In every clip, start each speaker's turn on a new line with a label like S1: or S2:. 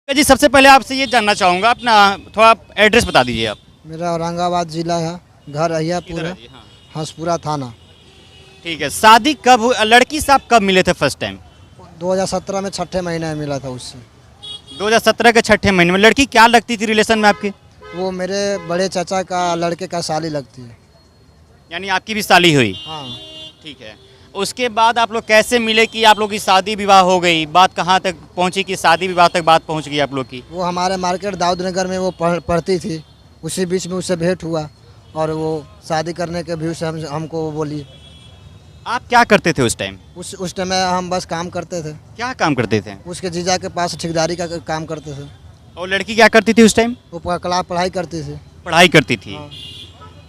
S1: जी सबसे पहले आपसे ये जानना चाहूँगा, अपना थोड़ा एड्रेस बता दीजिए आप।
S2: मेरा औरंगाबाद जिला है, घर अहियापुर है,
S1: हाँ।
S2: हंसपुरा थाना।
S1: ठीक है, शादी कब लड़की से आप कब मिले थे फर्स्ट टाइम?
S2: 2017 में छठे महीने में मिला था उससे।
S1: 2017 के छठे महीने में। लड़की क्या लगती थी रिलेशन में आपके?
S2: वो मेरे बड़े चाचा का लड़के का साली लगती है।
S1: यानी आपकी भी साली हुई?
S2: हाँ।
S1: ठीक है, उसके बाद आप लोग कैसे मिले कि आप लोग की शादी विवाह हो गई? बात कहाँ तक पहुँची कि शादी विवाह तक बात पहुँच गई आप लोग की?
S2: वो हमारे मार्केट दाऊदनगर में वो पढ़ती थी, उसी बीच में उससे भेंट हुआ और वो शादी करने के व्यू से हमको वो बोली।
S1: आप क्या करते थे उस टाइम?
S2: उस टाइम में हम बस काम करते थे,
S1: क्या काम करते थे?
S2: उसके जीजा के पास ठेकेदारी का काम करते थे।
S1: और लड़की क्या करती थी उस टाइम?
S2: वो क्लास पढ़ाई करती थी।
S1: पढ़ाई करती थी।
S2: हाँ।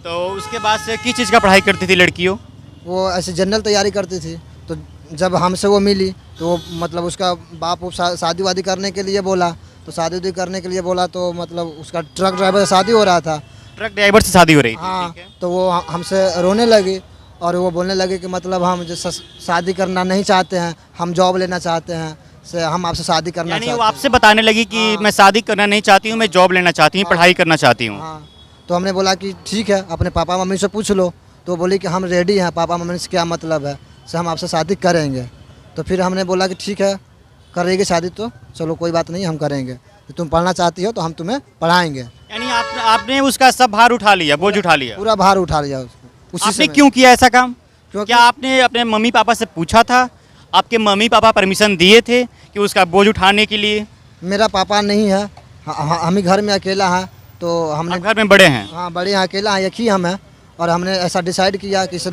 S1: तो उसके बाद से किस चीज़ का पढ़ाई करती थी लड़कियों?
S2: वो ऐसे जनरल तैयारी करती थी। तो जब हमसे वो मिली तो वो मतलब उसका बाप शादी वादी करने के लिए बोला, तो शादी वादी करने के लिए बोला तो मतलब उसका ट्रक ड्राइवर से शादी हो रहा था।
S1: ट्रक ड्राइवर से शादी हो रही थी?
S2: हाँ।
S1: ठीक है।
S2: तो वो हमसे रोने लगी और वो बोलने लगे कि मतलब हम जो शादी करना नहीं चाहते हैं, हम जॉब लेना चाहते हैं, से हम आपसे शादी करना
S1: यानी
S2: चाहते
S1: वो
S2: हैं।
S1: आपसे बताने लगी कि
S2: हाँ।
S1: मैं शादी करना नहीं चाहती हूँ, मैं जॉब लेना चाहती हूँ, पढ़ाई करना चाहती हूँ।
S2: हाँ। तो हमने बोला कि ठीक है, अपने पापा मम्मी से पूछ लो। तो बोली कि हम रेडी हैं, पापा मम्मी से क्या मतलब है, से हम आपसे शादी करेंगे। तो फिर हमने बोला कि ठीक है, करेंगे शादी तो चलो कोई बात नहीं, हम करेंगे। तो तुम पढ़ना चाहती हो तो हम तुम्हें पढ़ाएंगे।
S1: यानी आपने उसका सब भार उठा लिया, बोझ उठा लिया?
S2: पूरा भार उठा लिया उसको। उसी
S1: आपने
S2: समय।
S1: क्यों किया ऐसा काम?
S2: क्योंकि
S1: क्या आपने अपने मम्मी पापा से पूछा था? आपके मम्मी पापा परमिशन दिए थे कि उसका बोझ उठाने के लिए?
S2: मेरा पापा नहीं है, हम ही घर में अकेला है। तो हमने
S1: आप घर में बड़े हैं?
S2: हाँ बड़े हैं, अकेला है, एक ही हम हैं। और हमने ऐसा डिसाइड किया कि इस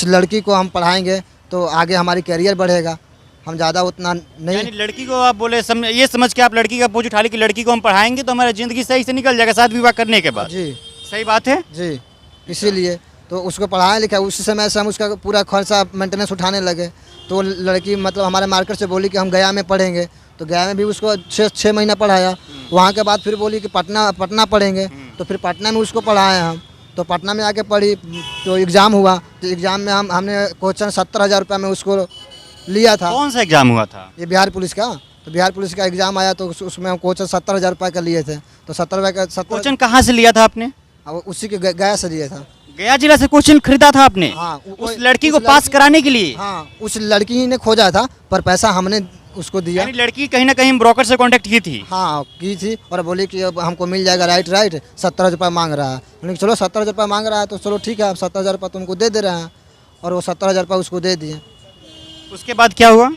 S2: लड़की को हम पढ़ाएंगे तो आगे हमारी करियर बढ़ेगा। हम ज़्यादा उतना नहीं।
S1: यानी लड़की को आप बोले ये समझ के आप लड़की का बोझ उठा ली कि लड़की को हम पढ़ाएंगे तो हमारा ज़िंदगी सही से निकल जाएगा शादी विवाह करने के बाद?
S2: जी
S1: सही बात है
S2: जी। इसीलिए तो उसको पढ़ाया लिखा, उस समय से हम उसका पूरा खर्चा मेंटेनेंस उठाने लगे। तो लड़की मतलब हमारे मार्केट से बोली कि हम गया में पढ़ेंगे। तो गया में भी उसको 6 महीना पढ़ाया। वहाँ के बाद फिर बोली कि पटना पढ़ेंगे। तो फिर पटना में उसको पढ़ाए हम। तो पटना में आके पढ़ी तो एग्ज़ाम हुआ। तो एग्ज़ाम में हमने क्वेश्चन 70,000 रुपये में उसको लिया था।
S1: कौन सा एग्जाम हुआ था?
S2: ये बिहार पुलिस का। तो बिहार पुलिस का एग्ज़ाम आया तो उसमें हम क्वेश्चन 70,000 रुपये का लिए थे। तो 70
S1: क्वेश्चन कहाँ से लिया था आपने?
S2: उसी के गया से लिए था।
S1: गया जिला से क्वेश्चन खरीदा था आपने?
S2: हाँ।
S1: उस लड़की को पास कराने के लिए?
S2: हाँ, उस लड़की ही ने खोजा था, पर पैसा हमने उसको दिया।
S1: यानी लड़की कहीं ना कहीं ब्रोकर से कांटेक्ट की थी?
S2: हाँ की थी, और बोली कि अब हमको मिल जाएगा। राइट 70,000 रुपये मांग रहा है। मैंने कहा चलो 70,000 रुपये मांग रहा है तो चलो ठीक है, 70,000 रुपये तुमको दे रहे हैं। और वो 70,000 रुपये उसको दे दिए।
S1: उसके बाद क्या हुआ?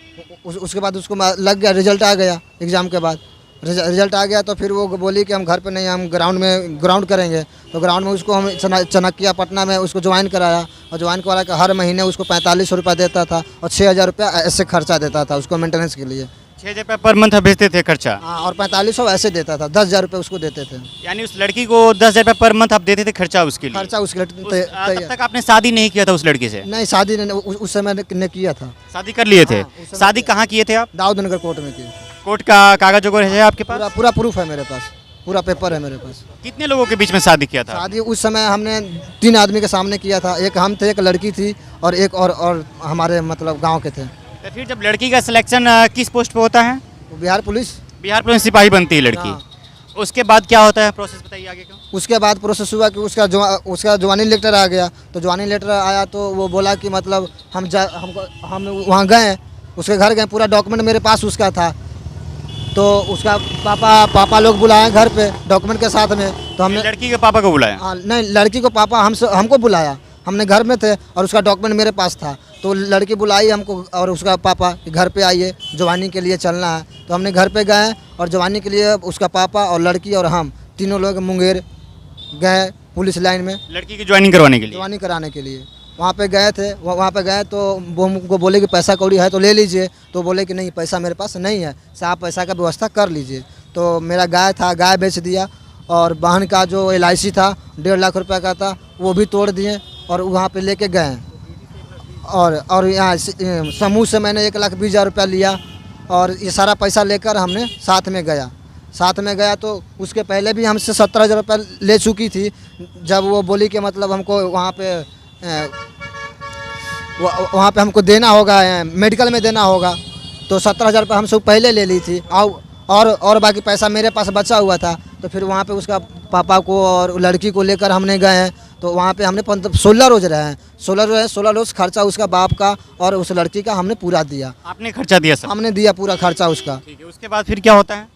S2: उसके बाद उसको लग गया, रिजल्ट आ गया। एग्ज़ाम के बाद रिजल्ट आ गया तो फिर वो बोली कि हम घर पे नहीं, हम ग्राउंड करेंगे। तो ग्राउंड में उसको हम चनकिया पटना में उसको ज्वाइन कराया। और ज्वाइन करा के हर महीने उसको 4500 रुपये देता था और 6,000 रुपया ऐसे खर्चा देता था उसको मेंटेनेंस के लिए।
S1: 6,000 रुपये पर मंथ भेजते थे खर्चा?
S2: हाँ, और 4500 ऐसे देता था, 10,000 रुपये उसको देते थे।
S1: यानी उस लड़की को 10,000 रुपये पर मंथ आप देते थे खर्चा उसके लिए?
S2: खर्चा उसके
S1: तब तक आपने शादी नहीं किया था उस लड़की से?
S2: नहीं, शादी उस समय ने किया था।
S1: शादी कर लिए थे?
S2: हाँ, उस समय
S1: शादी कहाँ किए थे आप?
S2: दाऊदनगर कोर्ट में की।
S1: कोर्ट का कागज वगैरह है आपके पास?
S2: पूरा प्रूफ है मेरे पास, पूरा पेपर है मेरे पास।
S1: कितने लोगों के बीच में शादी किया था?
S2: शादी उस समय हमने 3 आदमी के सामने किया था। एक हम थे, एक लड़की थी और एक और हमारे मतलब गाँव के थे।
S1: तो फिर जब लड़की का सिलेक्शन किस पोस्ट पे होता है?
S2: बिहार पुलिस।
S1: बिहार पुलिस सिपाही बनती है लड़की।
S2: हाँ।
S1: उसके बाद क्या होता है, प्रोसेस बताइए आगे का।
S2: उसके बाद प्रोसेस हुआ कि उसका ज्वाइनिंग लेटर आ गया। तो ज्वाइनिंग लेटर आया तो वो बोला कि मतलब हम वहाँ गए, उसके घर गए, पूरा डॉक्यूमेंट मेरे पास उसका था। तो उसका पापा लोग बुलाए घर पे डॉक्यूमेंट के साथ में। तो हमने
S1: लड़की के पापा को बुलाया?
S2: हाँ, नहीं, लड़की को पापा हमको बुलाया। हमने घर में थे और उसका डॉक्यूमेंट मेरे पास था। तो लड़की बुलाई हमको और उसका पापा कि घर पे आइए, ज्वाइनिंग के लिए चलना है। तो हमने घर पे गए और ज्वाइनिंग के लिए उसका पापा और लड़की और हम तीनों लोग मुंगेर गए पुलिस लाइन में
S1: लड़की की ज्वाइनिंग करवाने के लिए?
S2: ज्वाइनिंग कराने के लिए वहाँ पे गए थे। वहाँ पे गए तो वो हमको बोले कि पैसा कौड़ी है तो ले लीजिए। तो बोले कि नहीं, पैसा मेरे पास नहीं है, आप पैसा का व्यवस्था कर लीजिए। तो मेरा गाय था, गाय बेच दिया। और बहन का जो LIC था 1.5 लाख रुपये का था, वो भी तोड़ दिए और वहाँ पे लेके गए। और यहाँ समूह से मैंने 1,20,000 रुपया लिया और ये सारा पैसा लेकर हमने साथ में गया। तो उसके पहले भी हमसे 17,000 रुपया ले चुकी थी। जब वो बोली कि मतलब हमको वहाँ पे हमको देना होगा, मेडिकल में देना होगा। तो 17,000 रुपये हमसे पहले ले ली थी और बाकी पैसा मेरे पास बचा हुआ था। तो फिर वहाँ पे उसका पापा को और लड़की को लेकर हमने गए हैं। तो वहाँ पे हमने 16 रोज़ रहे हैं। 16 रोज़ खर्चा उसका बाप का और उस लड़की का हमने पूरा दिया।
S1: आपने खर्चा दिया सर?
S2: हमने दिया पूरा खर्चा उसका।
S1: ठीक है, उसके बाद फिर क्या होता है?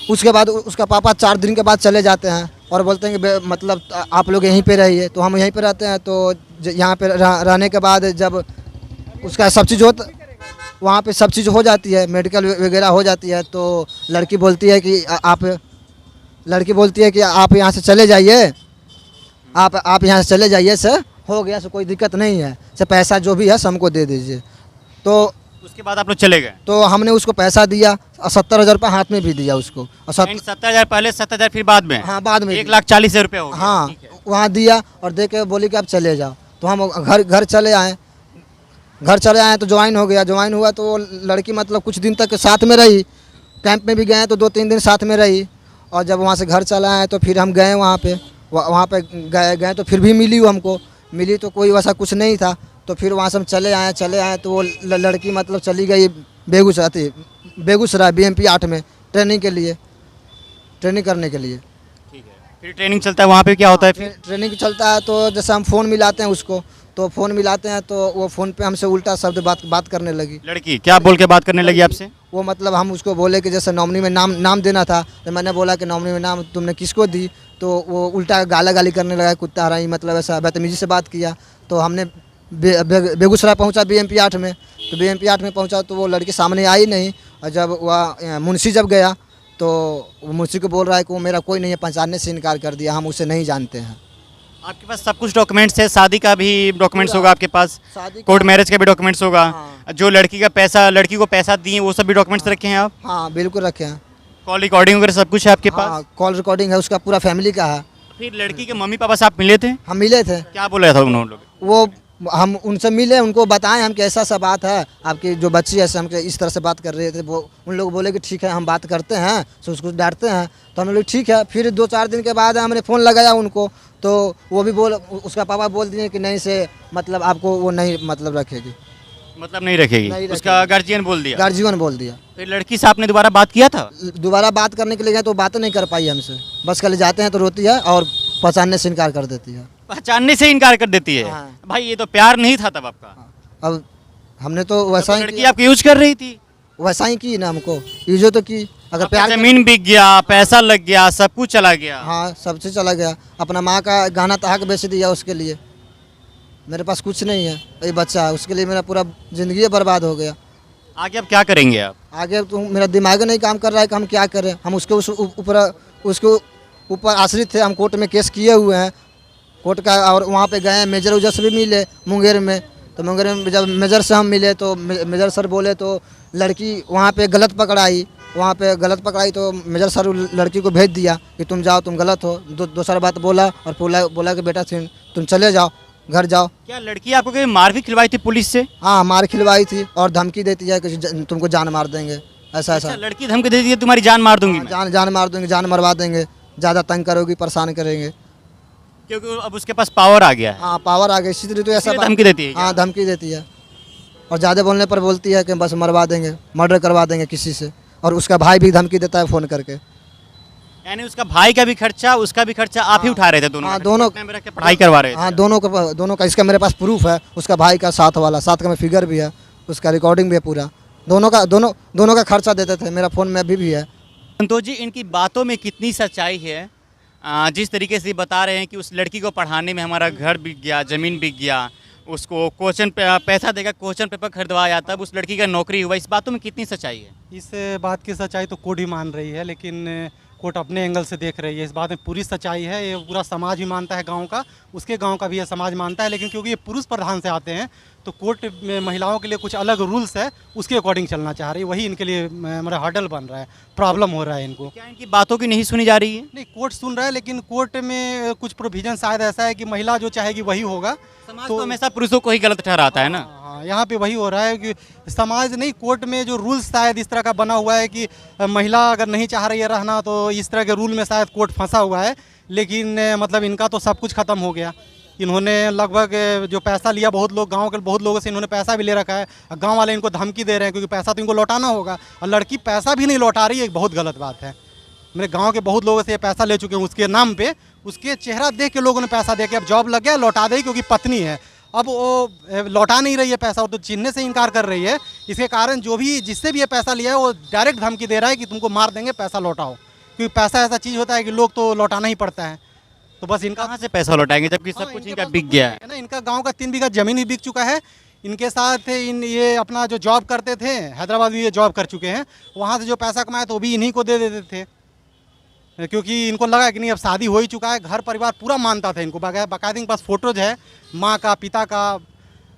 S2: उसके बाद उसका पापा 4 दिन के बाद चले जाते हैं और बोलते हैं कि मतलब आप लोग यहीं पे रहिए। तो हम यहीं पे रहते हैं। तो यहाँ पे रहने के बाद जब उसका सब चीज़ वहाँ पे सब चीज़ हो जाती है, मेडिकल वगैरह हो जाती है। तो लड़की बोलती है कि आप यहाँ से चले जाइए, आप यहाँ से चले जाइए सर, हो गया सर, कोई दिक्कत नहीं है सर, पैसा जो भी है सर हमको दे दीजिए। तो
S1: उसके बाद आप लोग चले गए?
S2: तो हमने उसको पैसा दिया और 70,000 रुपये हाथ में भी दिया उसको। और
S1: 70,000 पहले, 70,000 फिर बाद में?
S2: हाँ, बाद में
S1: 1,40,000 रुपये हो गया।
S2: हाँ,
S1: ठीक है।
S2: वहाँ दिया और दे के बोली कि आप चले जाओ। तो हम घर चले आए। तो ज्वाइन हो गया। ज्वाइन हुआ तो लड़की मतलब कुछ दिन तक साथ में रही। कैंप में भी गए तो 2-3 दिन साथ में रही। और जब वहाँ से घर चला आए तो फिर हम गए वहाँ पे गए तो फिर भी मिली वो हमको। मिली तो कोई वैसा कुछ नहीं था। तो फिर वहाँ से हम चले आए तो वो लड़की मतलब चली गई बेगूसराय BMP 8 में ट्रेनिंग करने के लिए।
S1: ठीक है, फिर ट्रेनिंग चलता है, वहाँ पे क्या होता है फिर?
S2: ट्रेनिंग चलता है तो जैसे हम फ़ोन मिलाते हैं उसको, तो फ़ोन मिलाते हैं तो वो फ़ोन पे हमसे उल्टा शब्द बात करने लगी।
S1: लड़की क्या बोल के बात करने लगी आपसे?
S2: वो मतलब हम उसको बोले कि जैसे नॉमिनी में नाम देना था, तो मैंने बोला कि नॉमिनी में नाम तुमने किसको दी? तो वो उल्टा गाली करने लगा, कुत्ता हराई, मतलब ऐसा बदतमीजी से बात किया। तो हमने बेगूसराय पहुंचा BMP 8 में। तो BMP 8 में पहुंचा तो वो लड़की सामने आई नहीं। और जब वह मुंशी जब गया तो वो मुंशी को बोल रहा है कि वो मेरा कोई नहीं है, पहचानने से इनकार कर दिया, हम उसे नहीं जानते हैं।
S1: आपके पास सब कुछ डॉक्यूमेंट्स है? शादी का भी डॉक्यूमेंट्स होगा आपके पास,
S2: शादी
S1: कोर्ट मैरिज का भी डॉक्यूमेंट्स होगा।
S2: हाँ।
S1: जो लड़की को पैसा दिए वो सब भी डॉक्यूमेंट्स रखे हैं आप?
S2: हाँ, बिल्कुल रखे हैं।
S1: कॉल रिकॉर्डिंग वगैरह सब कुछ है आपके पास?
S2: हाँ, कॉल रिकॉर्डिंग है, उसका पूरा फैमिली का है।
S1: फिर लड़की के मम्मी पापा से आप मिले थे?
S2: हम मिले थे।
S1: क्या बोला था उन्होंने लोग?
S2: वो हम उनसे मिले, उनको बताएं हम कि ऐसा सा बात है, आपकी जो बच्ची है हमके इस तरह से बात कर रहे थे। वो उन लोग बोले कि ठीक है हम बात करते हैं, तो उसको डांटते हैं। तो हम लोग ठीक है। फिर 2-4 दिन के बाद हमने फ़ोन लगाया उनको, तो वो भी उसका पापा बोल दिए कि नहीं से मतलब आपको वो नहीं मतलब रखेगी,
S1: मतलब नहीं रखेगी। उसका गार्जियन बोल दिया?
S2: गार्जियन बोल दिया।
S1: फिर लड़की से आपने दोबारा बात किया था?
S2: दोबारा बात करने के लिए गए तो बात नहीं कर पाई हमसे, बस कल जाते हैं तो रोती है और पहचानने से इनकार कर देती है।
S1: पहचानने से इनकार कर देती है?
S2: हाँ।
S1: भाई ये तो प्यार नहीं था तब आपका।
S2: अब हमने तो वैसा ही
S1: लड़की आपकी यूज कर रही थी?
S2: वैसा ही की ना, हमको यूजो तो की। अगर
S1: आपका
S2: प्यार
S1: जमीन बिक गया, पैसा लग गया, सब कुछ चला गया।
S2: हाँ, सबसे चला गया। अपना माँ का गहना तहक बेच दिया उसके लिए। मेरे पास कुछ नहीं है, ये बच्चा है, उसके लिए मेरा पूरा ज़िंदगी बर्बाद हो गया।
S1: आगे अब क्या करेंगे आप?
S2: आगे तो मेरा दिमाग नहीं काम कर रहा है कि हम क्या करें। हम उसके ऊपर आश्रित थे। हम कोर्ट में केस किए हुए हैं कोर्ट का, और वहाँ पे गए, मेजर उजर से भी मिले मुंगेर में। तो मुंगेर में जब मेजर से हम मिले तो मेजर सर बोले तो लड़की वहाँ पे गलत पकड़ाई। तो मेजर सर लड़की को भेज दिया कि तुम जाओ, तुम गलत हो। दूसरा बात बोला और बोला कि बेटा तुम चले जाओ, घर जाओ।
S1: क्या लड़की आपको कभी मार भी खिलवाई थी पुलिस से?
S2: हाँ, मार खिलवाई थी और धमकी देती है कि तुमको जान मार देंगे, ऐसा।
S1: अच्छा, लड़की धमकी देती है तुम्हारी जान मार दूंगी मैं?
S2: जान मार देंगे, जान मरवा देंगे, ज़्यादा तंग करोगी, परेशान करेंगे।
S1: क्योंकि अब उसके पास पावर आ गया है।
S2: हाँ, पावर आ गई, इसीलिए तो ऐसा
S1: धमकी देती है?
S2: हाँ, धमकी देती है। और ज़्यादा बोलने पर बोलती है कि बस मरवा देंगे, मर्डर करवा देंगे किसी से। और उसका भाई भी धमकी देता है फ़ोन करके।
S1: यानी उसका भाई का भी खर्चा, उसका भी खर्चा आप ही उठा रहे थे? दोनों?
S2: हाँ, दोनों
S1: पढ़ाई करवा रहे थे?
S2: हाँ, दोनों का। इसका मेरे पास प्रूफ है, उसका भाई का साथ का में फिगर भी है, उसका रिकॉर्डिंग भी है पूरा। दोनों का खर्चा देते थे। मेरा फ़ोन में अभी भी है।
S1: संतोष जी, इनकी बातों में कितनी सच्चाई है? जिस तरीके से बता रहे हैं कि उस लड़की को पढ़ाने में हमारा घर बिक गया, ज़मीन बिक गया, उसको पैसा देकर क्वेश्चन पेपर खरीदवाया, तब उस लड़की का नौकरी हुआ, इस बातों में कितनी सच्चाई है?
S3: इस बात की सच्चाई तो कोर्ट ही मान रही है, लेकिन कोर्ट अपने एंगल से देख रही है। इस बात में पूरी सच्चाई है, ये पूरा समाज ही मानता है, गांव का, उसके गांव का भी यह समाज मानता है। लेकिन क्योंकि ये पुरुष प्रधान से आते हैं तो कोर्ट में महिलाओं के लिए कुछ अलग रूल्स है, उसके अकॉर्डिंग चलना चाह रही है। वही इनके लिए मेरा हर्डल बन रहा है, प्रॉब्लम हो रहा है इनको।
S1: क्या इनकी बातों की नहीं सुनी जा रही है?
S3: नहीं, कोर्ट सुन रहा है, लेकिन कोर्ट में कुछ प्रोविजन शायद ऐसा है कि महिला जो चाहेगी वही होगा।
S1: समाज तो हमेशा पुरुषों को ही गलत ठहराता है ना?
S3: हाँ, यहाँ पे वही हो रहा है कि समाज नहीं, कोर्ट में जो रूल्स शायद इस तरह का बना हुआ है कि महिला अगर नहीं चाह रही है रहना, तो इस तरह के रूल में शायद कोर्ट फंसा हुआ है। लेकिन मतलब इनका तो सब कुछ ख़त्म हो गया। इन्होंने लगभग जो पैसा लिया, बहुत लोग गांव के बहुत लोगों से इन्होंने पैसा भी ले रखा है। गांव वाले इनको धमकी दे रहे हैं क्योंकि पैसा तो इनको लौटाना होगा, और लड़की पैसा भी नहीं लौटा रही है, एक बहुत गलत बात है। मेरे गांव के बहुत लोगों से ये पैसा ले चुके हैं उसके नाम पे, उसके चेहरा देख के लोगों ने पैसा दे के अब जॉब लग गया, लौटा देगी क्योंकि पत्नी है। अब वो लौटा नहीं रही है पैसा, वो तो चिन्हने से इनकार कर रही है। इसके कारण जो भी जिससे भी ये पैसा लिया है वो डायरेक्ट धमकी दे रहा है कि तुमको मार देंगे, पैसा लौटाओ। क्योंकि पैसा ऐसा चीज़ होता है कि लोग तो लौटाना ही पड़ता है। तो बस इनका
S1: कहाँ से पैसा लौटाएंगे जबकि सब कुछ इनका बिक गया है।
S3: ना, इनका गांव का 3 बीघा जमीन ही बिक चुका है। इनके साथ ये अपना जो जॉब करते थे, हैदराबाद में ये जॉब कर चुके हैं, वहाँ से जो पैसा कमाया तो वो भी इन्हीं को दे देते थे, क्योंकि इनको लगा कि नहीं अब शादी हो ही चुका है। घर परिवार पूरा मानता था इनको, बाकायदा इनके पास फोटोज है माँ का, पिता का,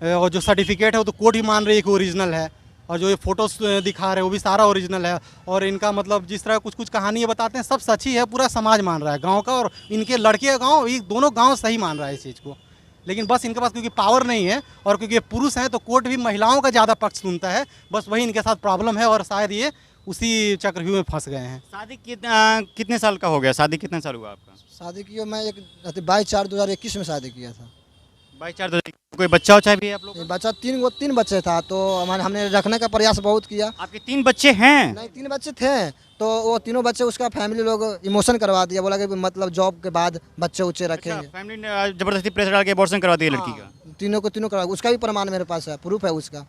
S3: और जो सर्टिफिकेट है वो तो कोर्ट ही मान रही है कि ओरिजिनल है, और जो ये फोटोज दिखा रहे हैं वो भी सारा ओरिजिनल है। और इनका मतलब जिस तरह कुछ कुछ कहानी ये बताते हैं सब सच ही है, पूरा समाज मान रहा है गांव का, और इनके लड़के का गांव, ये दोनों गांव सही मान रहा है इस चीज़ को। लेकिन बस इनके पास क्योंकि पावर नहीं है और क्योंकि ये पुरुष हैं तो कोर्ट भी महिलाओं का ज़्यादा पक्ष सुनता है, बस वही इनके साथ प्रॉब्लम है, और शायद ये उसी चक्रव्यूह में फंस गए हैं।
S1: शादी कितने साल का हो गया? शादी कितने साल हुआ आपका?
S2: शादी की मैं 22/4/2021 में शादी किया था।
S1: 22/4 कोई बच्चा उच्चा भी है आप लोग का?
S2: बच्चा 3 बच्चे था, तो हमने रखने का प्रयास बहुत किया।
S1: आपके 3 बच्चे हैं?
S2: नहीं, 3 बच्चे थे, तो वो तीनों बच्चे उसका फैमिली लोग इमोशन करवा दिया, बोला कि मतलब जॉब के बाद बच्चे उच्चे रखेंगे।
S1: फैमिली ने जबरदस्ती प्रेशर डाल के अबॉर्शन करवा दिया लड़की का?
S2: तीनों को तीनों करवा, उसका भी प्रमाण मेरे पास है, प्रूफ है उसका।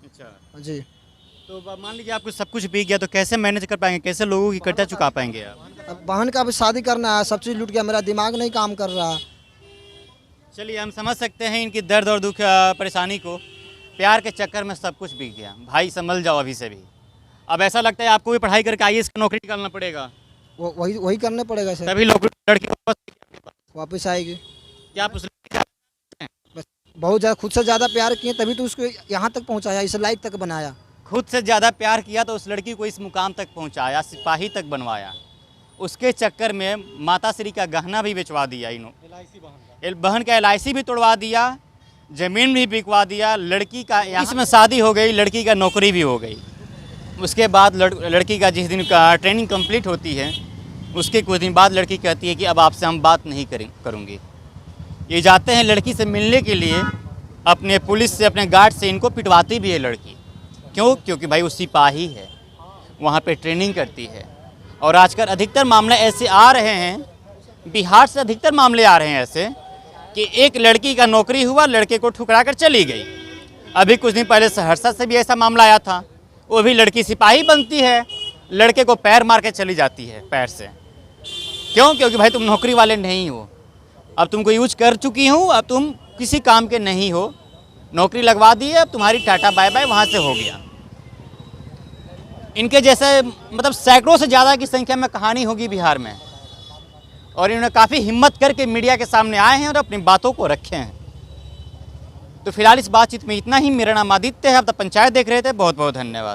S1: अच्छा
S2: जी।
S1: तो मान लीजिए आपको सब कुछ बिक गया तो कैसे मैनेज कर पाएंगे, कैसे लोगों की कर्जा चुका पाएंगे आप?
S2: अब बहन का भी शादी करना है, सब चीज़ लूट गया, मेरा दिमाग नहीं काम कर रहा।
S1: चलिए हम समझ सकते हैं इनकी दर्द और दुख परेशानी को। प्यार के चक्कर में सब कुछ बिक गया। भाई संभल जाओ अभी से भी। अब ऐसा लगता है आपको भी पढ़ाई करके IAS की नौकरी निकालना पड़ेगा।
S2: वही करने पड़ेगा सर,
S1: तभी लोग लड़की
S2: वापस आएगी।
S1: क्या आप उस
S2: बस बहुत ज़्यादा खुद से ज़्यादा प्यार किए तभी तो उसको यहाँ तक पहुँचाया, इस लायक तक बनाया।
S1: खुद से ज़्यादा प्यार किया तो उस लड़की को इस मुकाम तक पहुंचाया, सिपाही तक बनवाया। उसके चक्कर में माता श्री का गहना भी बेचवा दिया इन्होंने, बहन का LIC भी तोड़वा दिया, ज़मीन भी बिकवा दिया। लड़की का इसमें शादी हो गई, लड़की का नौकरी भी हो गई। उसके बाद लड़की का जिस दिन का ट्रेनिंग कंप्लीट होती है उसके कुछ दिन बाद लड़की कहती है कि अब आपसे हम बात नहीं करूँगी। ये जाते हैं लड़की से मिलने के लिए, अपने पुलिस से, अपने गार्ड से इनको पिटवाती भी है लड़की। क्यों? क्योंकि भाई वो सिपाही है, वहाँ पे ट्रेनिंग करती है। और आजकल अधिकतर मामले ऐसे आ रहे हैं, बिहार से अधिकतर मामले आ रहे हैं ऐसे कि एक लड़की का नौकरी हुआ, लड़के को ठुकरा कर चली गई। अभी कुछ दिन पहले सहरसा से भी ऐसा मामला आया था, वो भी लड़की सिपाही बनती है, लड़के को पैर मार के चली जाती है पैर से। क्यों? क्योंकि भाई तुम नौकरी वाले नहीं हो, अब तुमको यूज कर चुकी हूँ, अब तुम किसी काम के नहीं हो, नौकरी लगवा दी है, अब तुम्हारी टाटा बाय बाय वहाँ से हो गया। इनके जैसे मतलब सैकड़ों से ज़्यादा की संख्या में कहानी होगी बिहार में, और इन्होंने काफ़ी हिम्मत करके मीडिया के सामने आए हैं और अपनी बातों को रखे हैं। तो फिलहाल इस बातचीत में इतना ही। मेरा नाम आदित्य है, आप द पंचायत देख रहे थे। बहुत बहुत धन्यवाद।